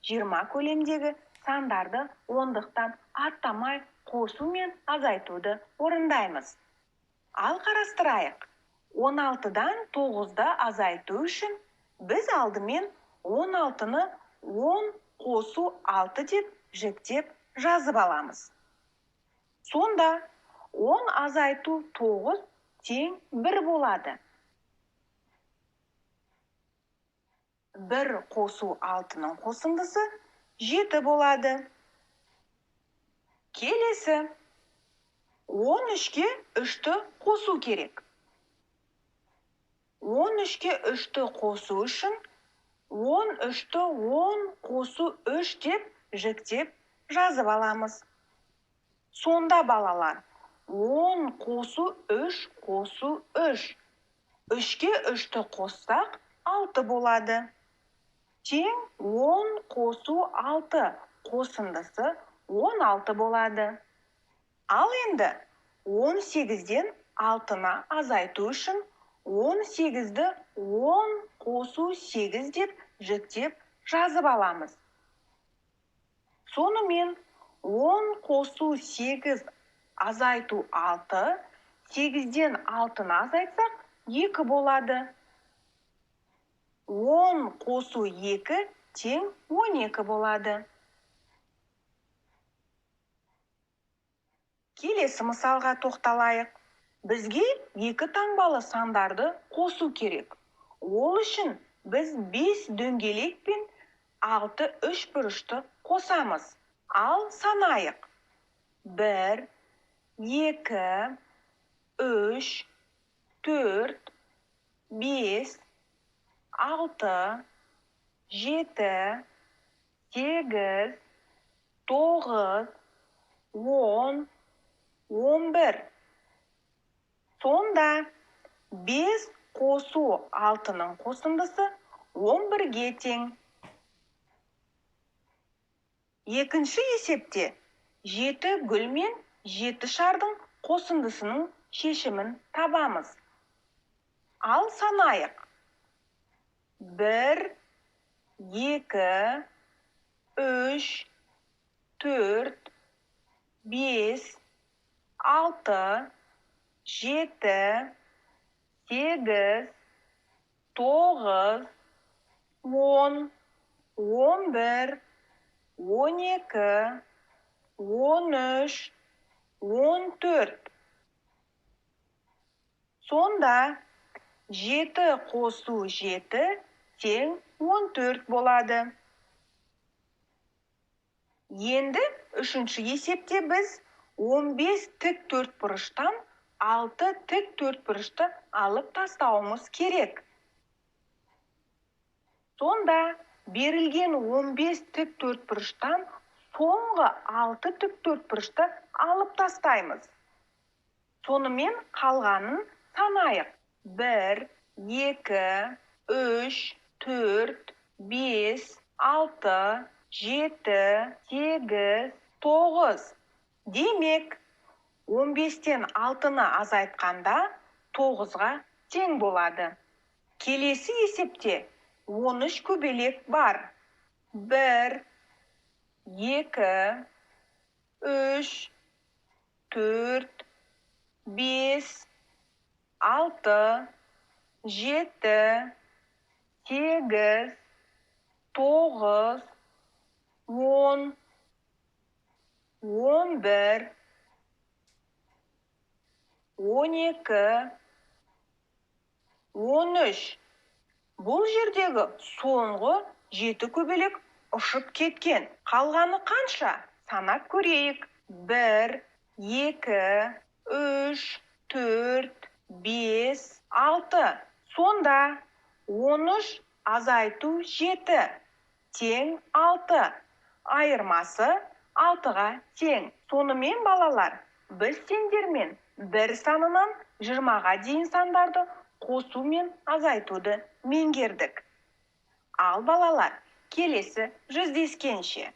20 көлемдегі сандарды ондықтан аттамай қосу мен азайтуды орындаймыз. Ал қарастырайық. 16-дан 9-ды азайту үшін біз алдымен 16-ны 10 қосу 6 деп жіктеп жазып аламыз. Сонда 10 азайту 9 тең 1 болады. 1 қосу 6-ның қосындысы 7 болады. Келесі. 13-ке 3-ті қосу керек. 13-ке 3-ті қосу үшін 13-ті 10 қосу 3 деп жіктеп жазып аламыз. Сонда балалар, 10 қосу 3 қосу 3. 3-ке 3-ті қоссақ 6 болады. Тең 10 қосу 6 қосындысы 16 болады. Ал енді 18-ден 6-на азайту үшін 18-ді 10 қосу 8 деп жіктеп жазып аламыз. Сонымен 10 қосу 8 азайту 6, 8-ден 6-ны азайтсақ 2 болады. 10 қосу 2 тең 12 болады. Келесі мысалға тоқталайық. Бізге 2 таңбалы сандарды қосу керек. Ол үшін біз 5 дөңгелек пен 6 үшбұрышты қосамыз. Ал санайық. 1, 2, 3, 4, 5, 6, 7, 8, 9, 10, 11. Сонда 5 қосу 6-ның қосындысы 11-ге тең. Екінші есепте 7 гүл мен 7 шардың қосындысының шешімін табамыз. Ал санайық. 1, 2, 3, 4, 5, 6, 7, 8, 9, 10, 11, 12, 13, 14. Сонда 7 қосу 7 тең 14 болады. Енді үшінші есепте біз 15 тік төртбұрыштан 6 тік төртбұрышты алып тастауымыз керек. Сонда берілген 15 тік төртбұрыштан соңғы 6 тік төртбұрышты алып тастаймыз. Сонымен қалғанын санайық. 1, 2, 3, 4, 5, 6, 7, 8, 9. Демек, 15-тен 6-ны азайтқанда 9-ға тең болады. Келесі есепте 13 көбелек бар. 1, 2, 3, 4, 5, 6, 7, 8, 9, 10, 11, 12, 13. Бұл жердегі соңғы 7 көбелек ұшып кеткен. Қалғаны қанша? Санап көрейік. 1, 2, 3, 4, 5, 6. Сонда 13 азайту 7 тең 6. Айырмасы 6-ға тең. Сонымен балалар, біз сендермен 1 санынан 20-ға дейін сандарды қосу мен азайтуды меңгердік. Ал балалар, келесі жүздескенше.